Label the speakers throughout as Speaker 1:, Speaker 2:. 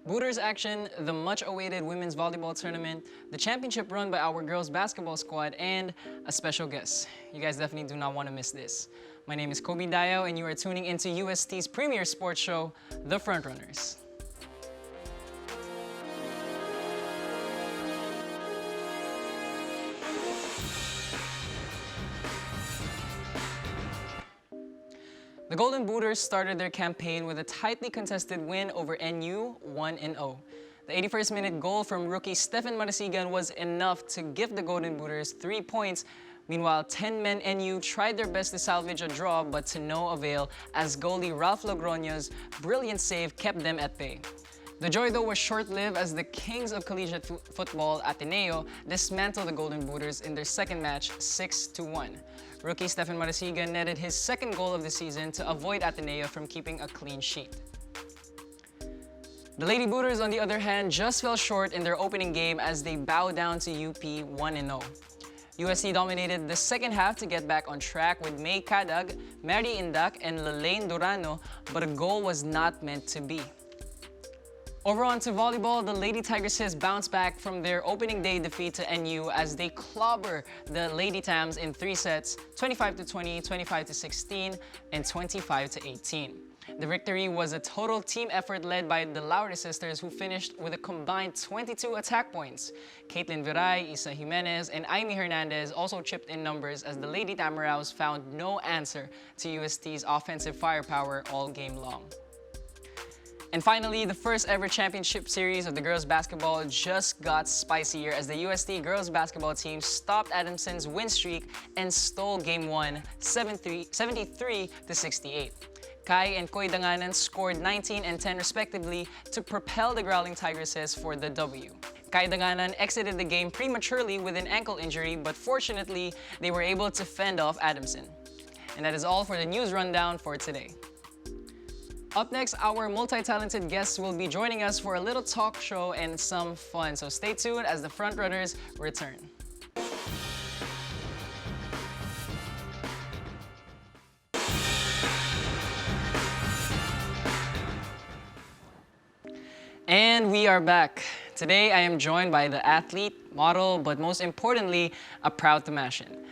Speaker 1: Booters action, the much-awaited women's volleyball tournament, the championship run by our girls basketball squad, and a special guest. You guys definitely do not want to miss this. My name is Dayao, and you are tuning into UST's premier sports show, The Frontrunners. The Golden Booters started their campaign with a tightly contested win over NU 1-0. The 81st minute goal from rookie Stefan Marasigan was enough to give the Golden Booters 3 points. Meanwhile, 10-men NU tried their best to salvage a draw, but to no avail, as goalie Ralph Logroño's brilliant save kept them at bay. The joy, though, was short-lived as the kings of collegiate football, Ateneo, dismantled the Golden Booters in their second match 6-1. Rookie Stefan Marasigan netted his second goal of the season to avoid Ateneo from keeping a clean sheet. The Lady Booters, on the other hand, just fell short in their opening game as they bowed down to UP 1-0. UST dominated the second half to get back on track with May Cadag, Mary Indak, and Lelaine Durano, but a goal was not meant to be. Over on to volleyball, the Lady Tigresses bounced back from their opening day defeat to NU as they clobber the Lady Tams in 3 sets, 25-20, 25-16, and 25-18. The victory was a total team effort led by the Laure sisters, who finished with a combined 22 attack points. Caitlin Viray, Isa Jimenez, and Aimee Hernandez also chipped in numbers as the Lady Tamaraos found no answer to UST's offensive firepower all game long. And finally, the first ever championship series of the girls basketball just got spicier as the UST girls basketball team stopped Adamson's win streak and stole Game 1, 73-68. Kai and Koy Danganan scored 19 and 10 respectively to propel the Growling Tigresses for the W. Kai Danganan exited the game prematurely with an ankle injury, but fortunately, they were able to fend off Adamson. And that is all for the news rundown for today. Up next, our multi-talented guests will be joining us for a little talk show and some fun. So stay tuned as the Frontrunners return. And we are back. Today, I am joined by the athlete, model, but most importantly, a proud Tamashan.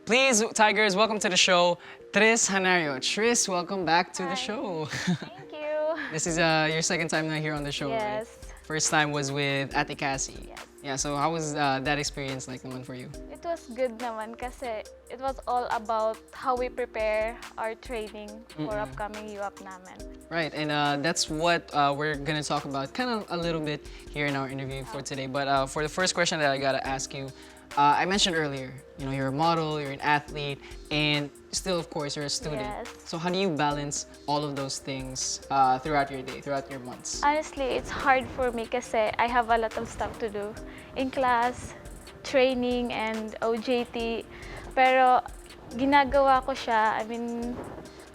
Speaker 1: Please, Tigers, welcome to the show, Tris Janario. Tris, welcome back to the show.
Speaker 2: Thank you.
Speaker 1: This is your second time now here on the show,
Speaker 2: Yes.
Speaker 1: right? First time was with Ate Cassie.
Speaker 2: Yes.
Speaker 1: Yeah, so how was that experience like naman for you?
Speaker 2: It was good naman kasi it was all about how we prepare our training for upcoming UAAP namin.
Speaker 1: Right, and that's what we're gonna talk about kind of a little bit here in our interview for today. But for the first question that I gotta ask you, I mentioned earlier, you know, you're a model, you're an athlete, and still, of course, you're a student.
Speaker 2: Yes.
Speaker 1: So how do you balance all of those things throughout your day, throughout your months?
Speaker 2: Honestly, it's hard for me kasi I have a lot of stuff to do in class, training, and OJT. Pero ginagawa ko siya. I mean,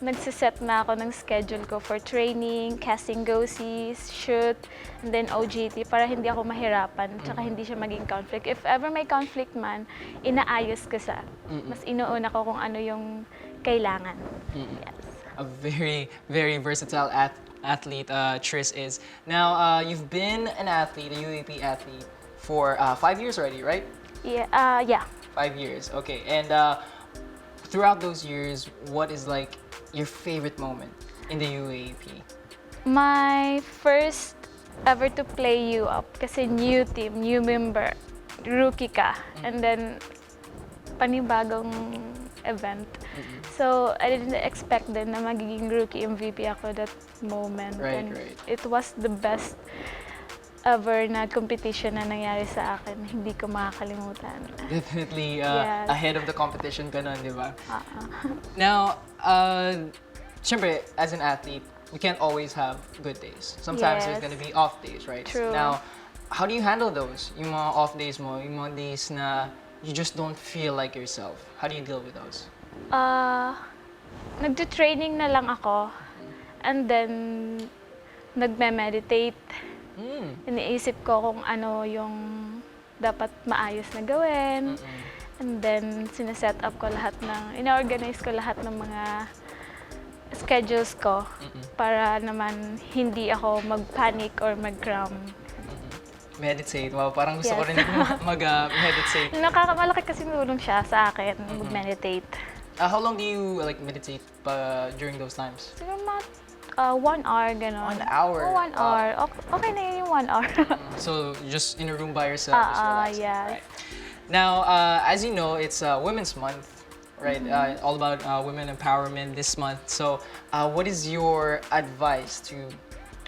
Speaker 2: nagsiset na ako ng schedule ko for training, casting go-sees, shoot, and then OJT para hindi ako mahirapan, tsaka hindi siya maging conflict. If ever may conflict man, inaayos ko sa. Mas inuuna ko kung ano yung kailangan. Yes.
Speaker 1: A very, very versatile athlete Tris is. Now, you've been an athlete, a UAAP athlete, for 5 years already, right?
Speaker 2: Yeah. Yeah.
Speaker 1: 5 years, okay. And throughout those years, what is like your favorite moment in the UAAP?
Speaker 2: My first ever to play UAAP kasi new team, new member, rookie ka, and then panibagong event. So I didn't expect din na magiging rookie MVP ako that moment.
Speaker 1: Right,
Speaker 2: and
Speaker 1: right.
Speaker 2: it was the best ever na competition na nangyari sa akin. Hindi ko makakalimutan.
Speaker 1: Definitely
Speaker 2: Yes.
Speaker 1: ahead of the competition ka nun, di ba?
Speaker 2: Uh-uh.
Speaker 1: Now, syempre, as an athlete, we can't always have good days. Sometimes there's
Speaker 2: Yes.
Speaker 1: gonna be off days, right?
Speaker 2: True.
Speaker 1: Now, how do you handle those? Yung mga off days mo, yung mga days na you just don't feel like yourself. How do you deal with those?
Speaker 2: Nagdo-training na lang ako. And then, nagme-meditate. Iniisip ko kung ano yung dapat maayos na gawin. And then, sineset up ko lahat ng, in-organize ko lahat ng mga schedules ko para naman hindi ako mag-panic or mag-cram.
Speaker 1: Meditate. Wow, parang gusto ko
Speaker 2: Yes.
Speaker 1: rin mag-meditate.
Speaker 2: Malaki kasi tulong siya sa akin, mag-meditate.
Speaker 1: How long do you like meditate during those times?
Speaker 2: Siguro mga 1 hour, gano'n.
Speaker 1: 1 hour?
Speaker 2: Oh, 1
Speaker 1: Wow.
Speaker 2: hour. Okay na yun yung 1 hour.
Speaker 1: So just in a room by yourself, just relaxing.
Speaker 2: yes.
Speaker 1: Right. Now, as you know, it's Women's Month, right? All about women empowerment this month. So, what is your advice to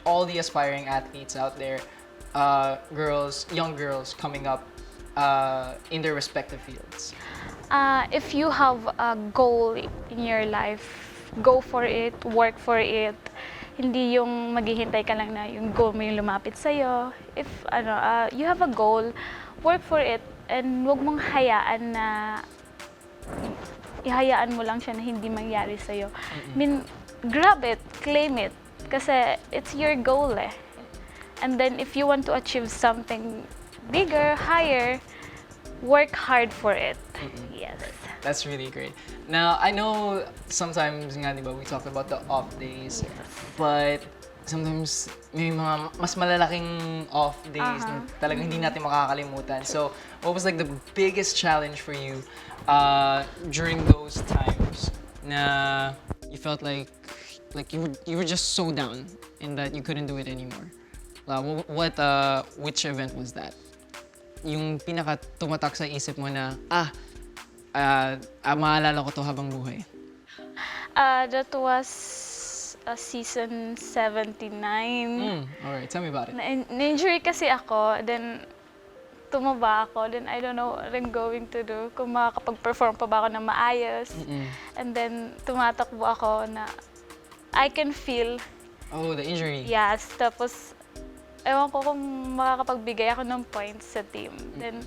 Speaker 1: all the aspiring athletes out there, young girls coming up in their respective fields?
Speaker 2: If you have a goal in your life, go for it, work for it. Hindi yung maghihintay ka lang na yung goal mo yung lumapit sa'yo. If you have a goal, work for it, and wag mong hayaan na ihayaan mo lang siya na hindi mangyari sa'yo. I mean, grab it, claim it, kasi it's your goal eh. And then if you want to achieve something bigger, higher, work hard for it. Yes.
Speaker 1: That's really great. Now, I know sometimes nga, di ba, we talked about the off days, but sometimes may mga mas malalaking off days na talagang hindi natin makakalimutan. So, what was like the biggest challenge for you during those times na you felt like you were just so down and that you couldn't do it anymore? Which event was that? Yung pinaka tumatak sa isip mo na, maalala ko to habang buhay.
Speaker 2: That was season 79.
Speaker 1: Alright, tell me about it.
Speaker 2: Na-injury kasi ako, then tumaba ako, then I don't know what I'm going to do, kung makakapag-perform pa ba ako na maayos. And then tumatakbo ako na I can feel.
Speaker 1: Oh, the injury.
Speaker 2: Yes, tapos ewan ko kung makakapagbigay ako ng points sa team. Then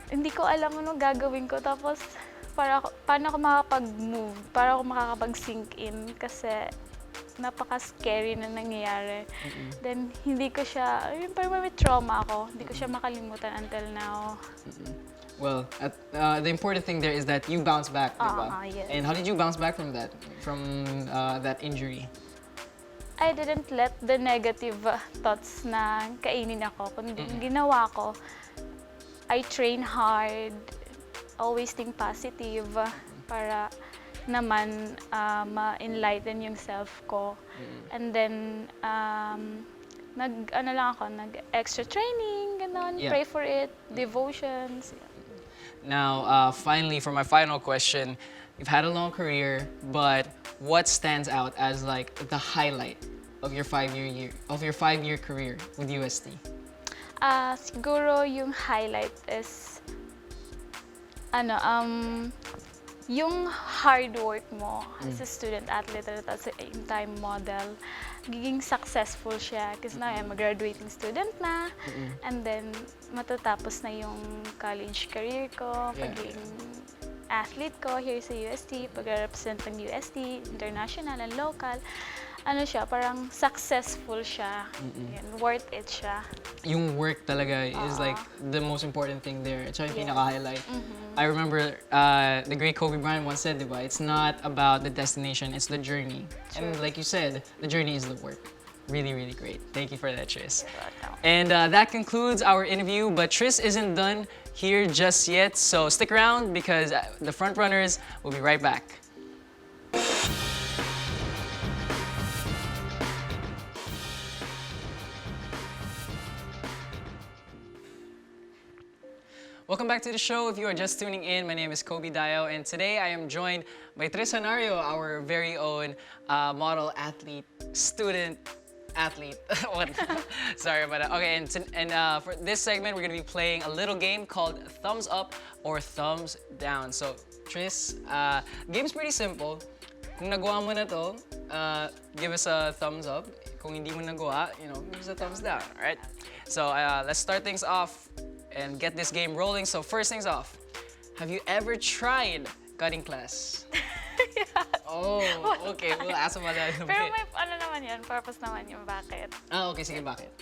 Speaker 2: hindi ko alam ano gagawin ko, tapos paano ako makakapag-move, para ako makakapag-sink in, kasi napaka-scary na nangyayari. Then hindi ko siya, parang may trauma ako, hindi ko siya makalimutan until now.
Speaker 1: Well, the important thing there is that you bounce back, diba?
Speaker 2: Yes.
Speaker 1: And how did you bounce back from that that injury?
Speaker 2: I didn't let the negative thoughts na kainin ako, kundi yung ginawa ko, I train hard, always think positive, para naman ma-enlighten yung self ko. And then, nag-extra training, ganon,
Speaker 1: Yeah.
Speaker 2: pray for it, devotions.
Speaker 1: Now, finally, for my final question, you've had a long career, but what stands out as like the highlight of your 5-year career with UST?
Speaker 2: Siguro yung highlight is yung hard work mo as a student athlete at the same time model. Giging successful siya kasi na mag-graduating student na, and then matatapos na yung college career ko, pagiging athlete ko here sa UST, pag-represent ng UST, international and local. Siya, parang successful siya. Yan, worth it siya.
Speaker 1: Yung work talaga is like the most important thing there. It's yung pinaka-highlight. I remember the great Kobe Bryant once said, diba, it's not about the destination, it's the journey.
Speaker 2: True.
Speaker 1: And like you said, the journey is the work. Really, really great. Thank you for that, Tris.
Speaker 2: You're welcome.
Speaker 1: And that concludes our interview, but Tris isn't done here just yet, so stick around because the Frontrunners will be right back. Welcome back to the show. If you are just tuning in, my name is Kobe Dayao, and today I am joined by Janario, our very own model athlete, student athlete. What? Sorry about that. Okay, and for this segment, we're gonna be playing a little game called Thumbs Up or Thumbs Down. So, Tris, game's pretty simple. Kung nagawa mo na to, give us a thumbs up. Kung hindi mo nagawa, give us a thumbs down. All right. So let's start things off and get this game rolling. So first things off, have you ever tried cutting class? Oh, okay. We'll ask about that in a
Speaker 2: Pero
Speaker 1: bit.
Speaker 2: may naman yan, purpose naman yung bakit.
Speaker 1: Okay, sige, bakit?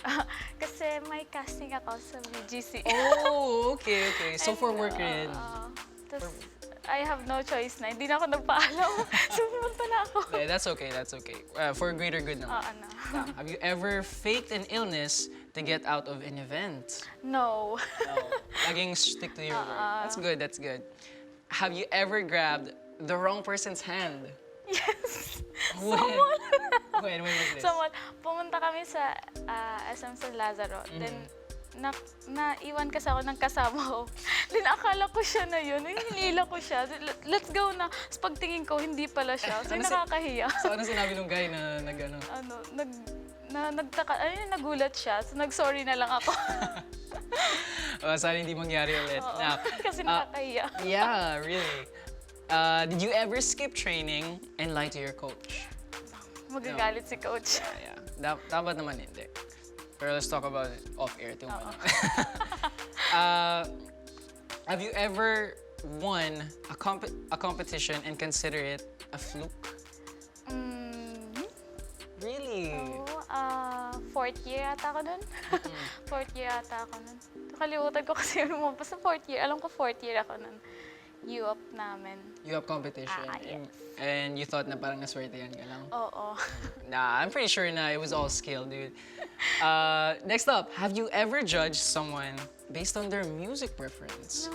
Speaker 2: Kasi may casting ako sa BGC.
Speaker 1: Oh, okay. So for work rin.
Speaker 2: Tapos, I have no choice na. Hindi na ako nagpaalam. So, pumunta na ako.
Speaker 1: Okay, that's okay, that's okay. For greater good naman.
Speaker 2: Ano.
Speaker 1: Now, have you ever faked an illness to get out of an event?
Speaker 2: No.
Speaker 1: No. Laging stick to your word. That's good, that's good. Have you ever grabbed the wrong person's hand?
Speaker 2: Yes.
Speaker 1: When?
Speaker 2: Someone.
Speaker 1: When was this?
Speaker 2: Someone. Pumunta kami sa SM San Lazaro. Then, naiwan kasi ako ng kasama ko. Then, akala ko siya na yun. Hinila ko siya. Let's go na. Tapos pagtingin ko, hindi pala siya. So, nakakahiya.
Speaker 1: So, ano sinabi nung guy na nag-ano?
Speaker 2: Nagulat siya. So, nag-sorry na lang ako.
Speaker 1: Sana hindi mangyari ulit. Now,
Speaker 2: Kasi nakakahiya.
Speaker 1: yeah, really. Did you ever skip training and lie to your coach?
Speaker 2: Magagalit si coach.
Speaker 1: Yeah. Dapat naman hindi. Pero let's talk about it off-air too. Have you ever won a competition and consider it a fluke? Really?
Speaker 2: Oo, fourth year ata ako nun. Fourth year ata ako nun. Nakalimutan ko kasi yun mo. Basta fourth year. Alam ko fourth year ako nun. UAAP namin.
Speaker 1: UAAP competition?
Speaker 2: Yes.
Speaker 1: And you thought na parang naswertehan ka lang?
Speaker 2: Oo.
Speaker 1: Nah, I'm pretty sure na it was all skill, dude. Next up, have you ever judged someone based on their music preference?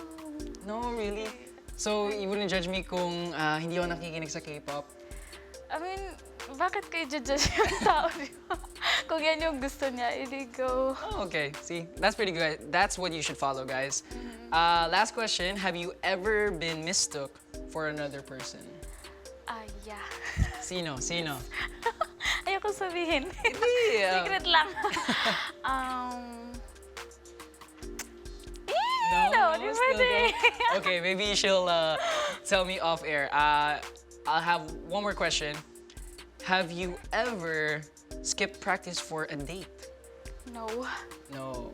Speaker 1: No, really? So, you wouldn't judge me kung hindi ako nakikinig sa K-pop?
Speaker 2: I mean, bakit kayo judge yung tao, di ba? Kung yan yung gusto niya, go.
Speaker 1: Oh, okay. See, that's pretty good. That's what you should follow, guys. Last question, have you ever been mistook for another person?
Speaker 2: Yeah.
Speaker 1: Sino?
Speaker 2: Ayoko sabihin.
Speaker 1: Yeah.
Speaker 2: Secret lang. No, di
Speaker 1: still
Speaker 2: pwede.
Speaker 1: no? Okay, maybe she'll tell me off air. I'll have one more question. Have you ever skipped practice for a date?
Speaker 2: No.
Speaker 1: No.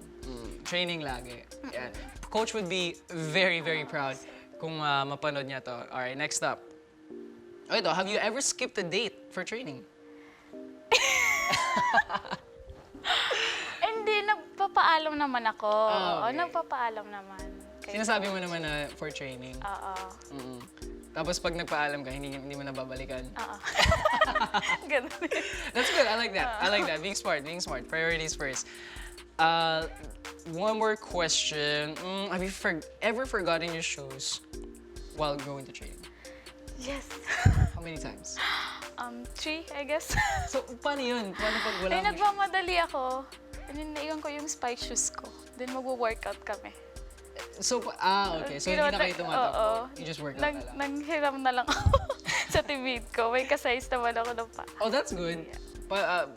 Speaker 1: Training lagi. Yeah. Coach would be very, very proud kung mapanood niya to. Alright, next up. Okay, ito, have you ever skipped a date for training?
Speaker 2: Hindi, nagpapaalam naman ako.
Speaker 1: Okay.
Speaker 2: Nagpapaalam naman.
Speaker 1: Sinasabi mo naman na for training.
Speaker 2: Oo.
Speaker 1: Tapos pag nagpaalam ka, hindi mo na babalikan.
Speaker 2: Oo. Ganun.
Speaker 1: That's good. I like that. I like that. Being smart. Priorities first. One more question. Have you ever forgotten your shoes while going to training?
Speaker 2: Yes.
Speaker 1: How many times?
Speaker 2: 3, I guess.
Speaker 1: So, paano yun? Paano pag wala
Speaker 2: Ay,
Speaker 1: mo siya?
Speaker 2: nagmamadali ako. And then, naiwan ko yung spike shoes ko. Then, magwo-workout kami.
Speaker 1: So, okay. So, hindi na kayo tumatakbo. You just work out na lang.
Speaker 2: Nanghiram na lang ako sa tibid ko. May kasize naman ako ng pa.
Speaker 1: Oh, that's good.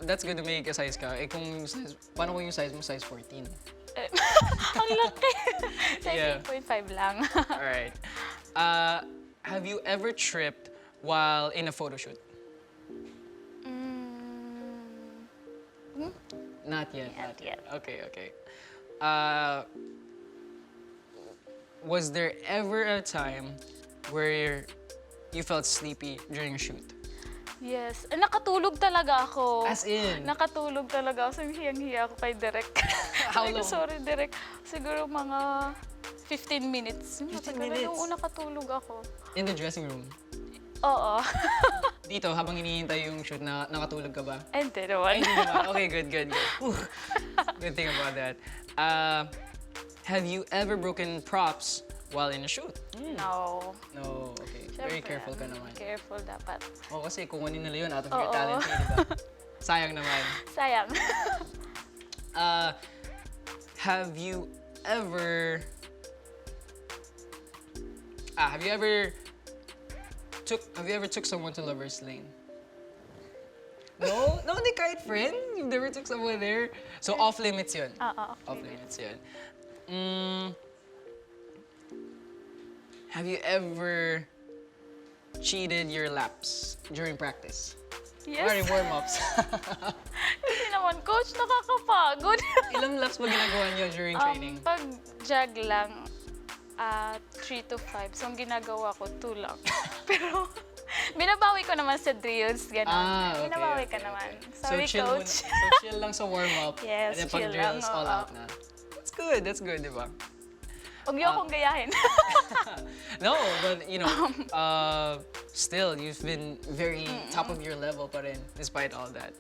Speaker 1: That's good to make a size ka. Eh, kung size, paano kung yung size mo? Size 14?
Speaker 2: Ang laki.
Speaker 1: Yeah.
Speaker 2: Size 8.5 lang.
Speaker 1: Alright. Have you ever tripped while in a photo shoot? Not yet.
Speaker 2: Not yet.
Speaker 1: Okay. Was there ever a time where you felt sleepy during a shoot?
Speaker 2: Yes. Nakatulog talaga ako.
Speaker 1: As in?
Speaker 2: Nakatulog talaga ako. So, hiyang-hiya ako kay Direk.
Speaker 1: How
Speaker 2: Sabi ko,
Speaker 1: long?
Speaker 2: sorry, Direk. Siguro mga 15 minutes.
Speaker 1: 15 minutes?
Speaker 2: Yung una katulog ako.
Speaker 1: In the dressing room?
Speaker 2: Oo.
Speaker 1: Dito, habang hinihintay yung shoot, nakatulog ka ba?
Speaker 2: Hindi naman.
Speaker 1: Ay, hindi naman. Okay, good. Whew. Good thing about that. Have you ever broken props while in a shoot?
Speaker 2: No.
Speaker 1: No, okay. Very
Speaker 2: Siyempre,
Speaker 1: careful ka naman.
Speaker 2: Careful dapat.
Speaker 1: Oh, kasi kukunin nila yun out of your
Speaker 2: Oo.
Speaker 1: talent, di ba? Sayang naman.
Speaker 2: Sayang.
Speaker 1: Have you ever took someone to Lover's Lane? No, hindi kahit friend. You've never took someone there. So off limits yun.
Speaker 2: Oo.
Speaker 1: Off limits yun. Have you ever cheated your laps during practice?
Speaker 2: Yes.
Speaker 1: Or in warm-ups?
Speaker 2: Hindi naman, coach, nakakapagod.
Speaker 1: Ilang laps ba ginagawa niyo during training?
Speaker 2: Pag jog lang, 3 to 5. So, ang ginagawa ko, 2 lang. Pero, binabawi ko naman sa drills, gano'n.
Speaker 1: Okay.
Speaker 2: Binabawi ka naman. Sorry,
Speaker 1: so,
Speaker 2: coach.
Speaker 1: So, chill lang sa warm-up.
Speaker 2: Yes,
Speaker 1: and then pag
Speaker 2: chill
Speaker 1: drills,
Speaker 2: lang,
Speaker 1: all
Speaker 2: oo.
Speaker 1: out na. That's good, di ba?
Speaker 2: Huwag niyo akong gayahin.
Speaker 1: No, but you know, still, you've been very top of your level pa rin, despite all that.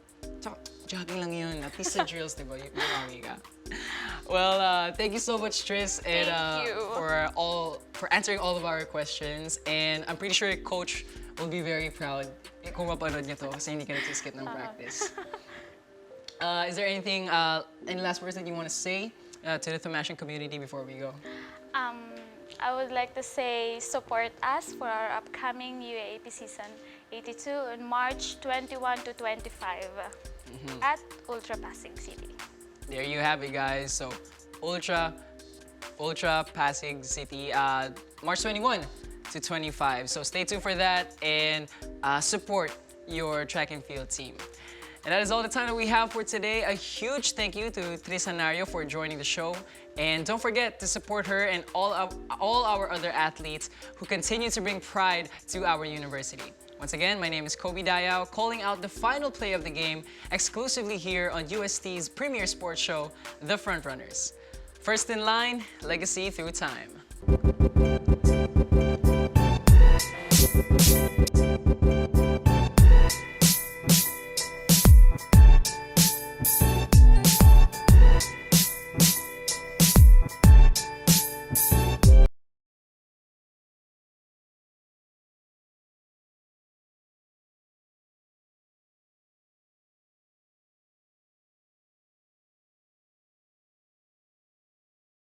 Speaker 1: Jogging lang yun. At least sa drills, di ba? Bumawi ka. Well, thank you so much, Tris, and
Speaker 2: Thank you.
Speaker 1: for answering all of our questions. And I'm pretty sure Coach will be very proud kung mapanood niya to kasi hindi ka nagsiskip ng practice. Is there anything, any last words that you want to say to the Thomasian community before we go?
Speaker 2: I would like to say support us for our upcoming UAAP season 82 on March 21 to 25 at Ultra Pasig City.
Speaker 1: There you have it, guys. So, Ultra Pasig City, March 21 to 25. So stay tuned for that and support your track and field team. And that is all the time that we have for today. A huge thank you to Janario for joining the show. And don't forget to support her and all our other athletes who continue to bring pride to our university. Once again, my name is Dayao, calling out the final play of the game exclusively here on UST's premier sports show, The Frontrunners. First in line, legacy through time.